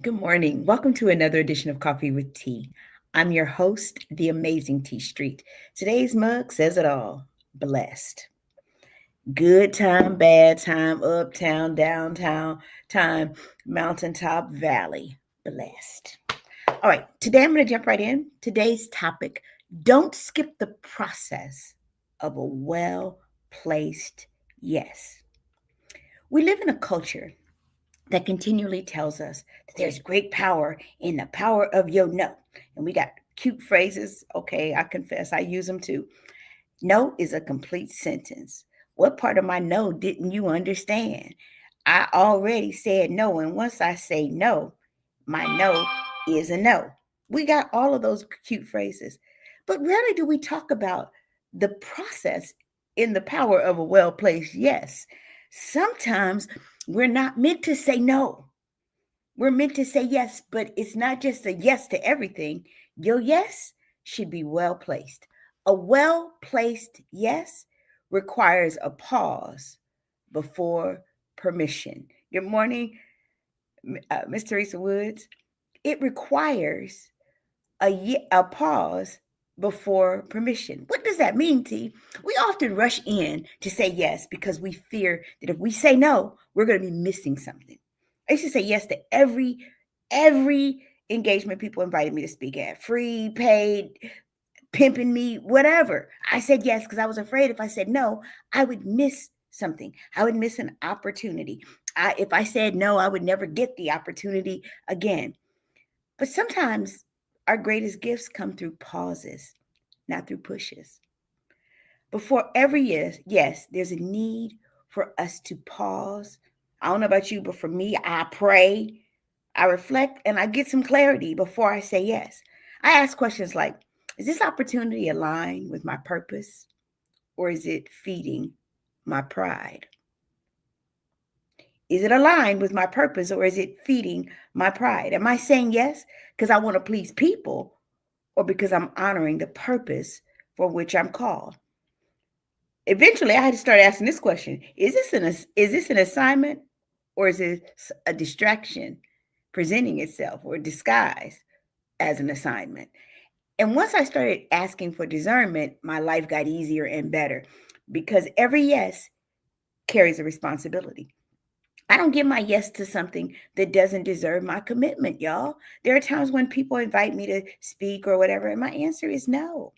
Good morning. Welcome to another edition of Coffee with Tea. I'm your host, the amazing Tea Street. Today's mug says it all. Blessed. Good time, bad time, uptown, downtown, time, mountaintop, valley. Blessed. All right, today I'm going to jump right in. Today's topic: don't skip the process of a well placed yes. We live in a culture that continually tells us that there's great power in the power of your no. And we got cute phrases. Okay, I confess, I use them too. No is a complete sentence. What part of my no didn't you understand? I already said no. And once I say no, my no is a no. We got all of those cute phrases. But rarely do we talk about the process in the power of a well placed yes. Sometimes we're not meant to say no. We're meant to say yes, but it's not just a yes to everything. Your yes should be well placed. A well placed yes requires a pause before permission. Good morning, Miss Teresa Woods. It requires a pause before permission. What does that mean, T? We often rush in to say yes because we fear that if we say no, we're going to be missing something. I used to say yes to every engagement people invited me to speak at, free, paid, pimping me, whatever. I said yes because I was afraid if I said no, I would miss something. I would miss an opportunity. If I said no, I would never get the opportunity again. But sometimes our greatest gifts come through pauses, not through pushes. Before every yes, there's a need for us to pause. I don't know about you, but for me, I pray, I reflect, and I get some clarity before I say yes. I ask questions like, is this opportunity aligned with my purpose, or is it feeding my pride? Is it aligned with my purpose, or is it feeding my pride? Am I saying yes because I want to please people, or because I'm honoring the purpose for which I'm called? Eventually, I had to start asking this question: is this an assignment, or is it a distraction presenting itself or disguised as an assignment? And once I started asking for discernment, my life got easier and better because every yes carries a responsibility. I don't give my yes to something that doesn't deserve my commitment, y'all. There are times when people invite me to speak or whatever, and my answer is no.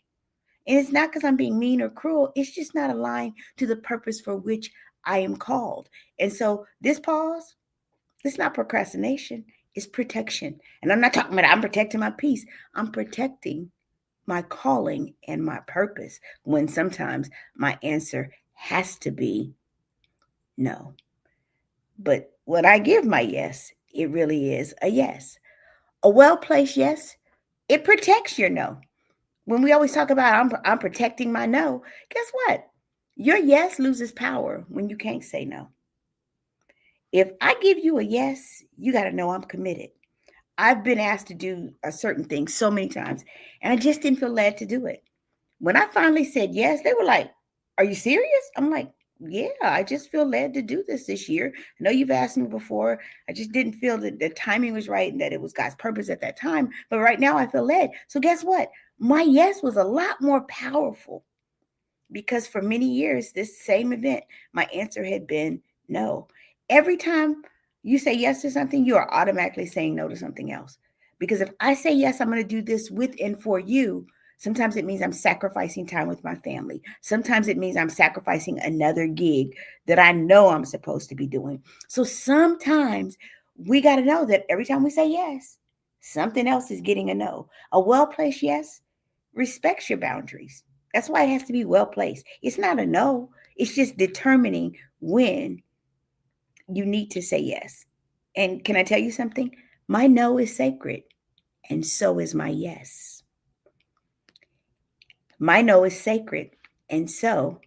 And it's not because I'm being mean or cruel, it's just not aligned to the purpose for which I am called. And so this pause, it's not procrastination, it's protection. And I'm not talking about I'm protecting my peace, I'm protecting my calling and my purpose when sometimes my answer has to be no. But when I give my yes, it really is a yes. A well placed yes, it protects your no. When we always talk about I'm protecting my no, guess what? Your yes loses power when you can't say no. If I give you a yes, you got to know I'm committed. I've been asked to do a certain thing so many times, and I just didn't feel led to do it. When I finally said yes, they were like, "Are you serious?" I'm like, "Yeah, I just feel led to do this year. I know you've asked me before. I just didn't feel that the timing was right and that it was God's purpose at that time. But right now I feel led." So guess what? My yes was a lot more powerful because for many years, this same event, my answer had been no. Every time you say yes to something, you are automatically saying no to something else. Because if I say yes, I'm going to do this with and for you, sometimes it means I'm sacrificing time with my family. Sometimes it means I'm sacrificing another gig that I know I'm supposed to be doing. So sometimes we got to know that every time we say yes, something else is getting a no. A well placed yes respects your boundaries. That's why it has to be well placed. It's not a no, it's just determining when you need to say yes. And can I tell you something? My no is sacred, and so is my yes. My no is sacred, and so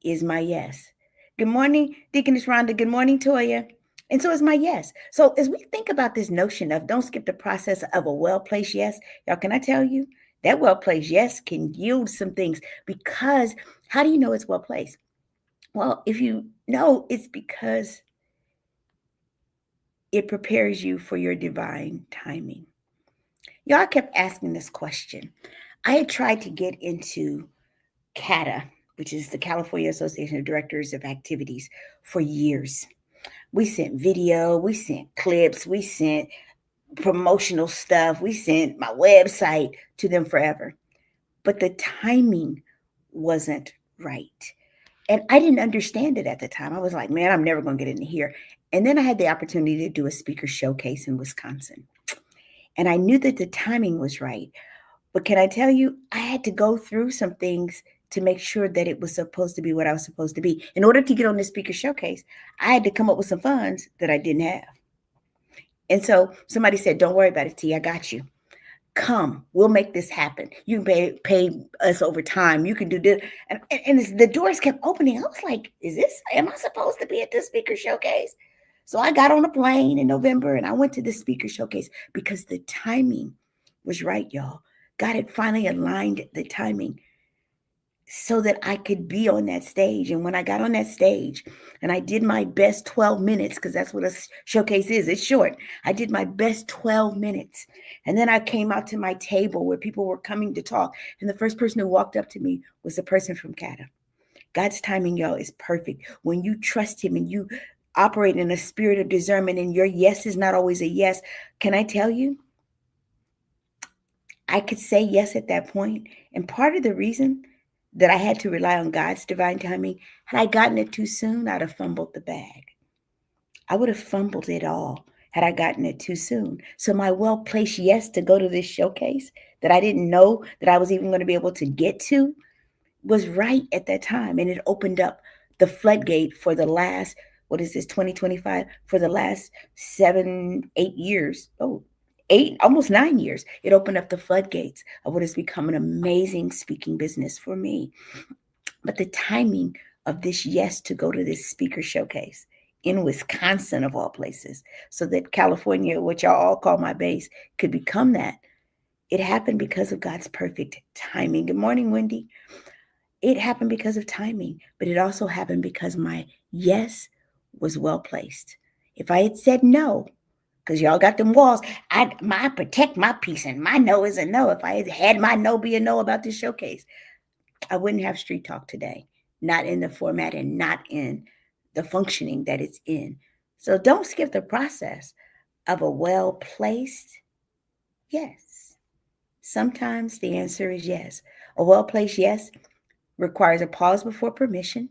is my yes. Good morning, Deaconess Rhonda. Good morning, Toya. And so is my yes. So as we think about this notion of don't skip the process of a well-placed yes, y'all, can I tell you that well-placed yes can yield some things because how do you know it's well-placed? Well, if you know, it's because it prepares you for your divine timing. Y'all kept asking this question. I had tried to get into CATA, which is the California Association of Directors of Activities, for years. We sent video, we sent clips, we sent promotional stuff, we sent my website to them forever. But the timing wasn't right. And I didn't understand it at the time. I was like, man, I'm never going to get into here. And then I had the opportunity to do a speaker showcase in Wisconsin. And I knew that the timing was right. But can I tell you, I had to go through some things to make sure that it was supposed to be what I was supposed to be. In order to get on this speaker showcase, I had to come up with some funds that I didn't have. And so somebody said, don't worry about it, T, I got you. Come, we'll make this happen. You can pay us over time. You can do this. And the doors kept opening. I was like, am I supposed to be at this speaker showcase? So I got on a plane in November and I went to the speaker showcase because the timing was right, y'all. God had finally aligned the timing so that I could be on that stage. And when I got on that stage and I did my best 12 minutes, because that's what a showcase is, it's short. I did my best 12 minutes. And then I came out to my table where people were coming to talk. And the first person who walked up to me was a person from CATA. God's timing, y'all, is perfect. When you trust him and you operate in a spirit of discernment and your yes is not always a yes, can I tell you? I could say yes at that point. And part of the reason that I had to rely on God's divine timing, had I gotten it too soon, I'd have fumbled the bag. I would have fumbled it all had I gotten it too soon. So my well-placed yes to go to this showcase that I didn't know that I was even going to be able to get to was right at that time. And it opened up the floodgate for the last, 2025? For the last 7, 8 years. Almost 9 years, it opened up the floodgates of what has become an amazing speaking business for me. But the timing of this yes to go to this speaker showcase in Wisconsin, of all places, so that California, which y'all all call my base, could become that, it happened because of God's perfect timing. Good morning, Wendy. It happened because of timing, but it also happened because my yes was well placed. If I had said no, because y'all got them walls, I protect my peace, and my no is a no. If I had my no be a no about this showcase, I wouldn't have Street Talk today, not in the format and not in the functioning that it's in. So don't skip the process of a well-placed yes. Sometimes the answer is yes. A well-placed yes requires a pause before permission.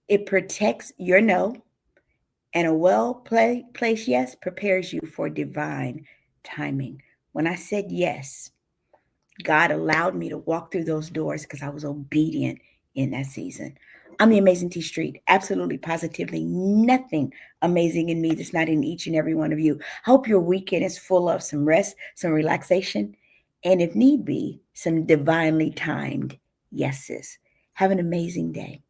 It protects your no. And a well-placed yes prepares you for divine timing. When I said yes, God allowed me to walk through those doors because I was obedient in that season. I'm the Amazing T Street. Absolutely, positively nothing amazing in me that's not in each and every one of you. I hope your weekend is full of some rest, some relaxation, and if need be, some divinely timed yeses. Have an amazing day.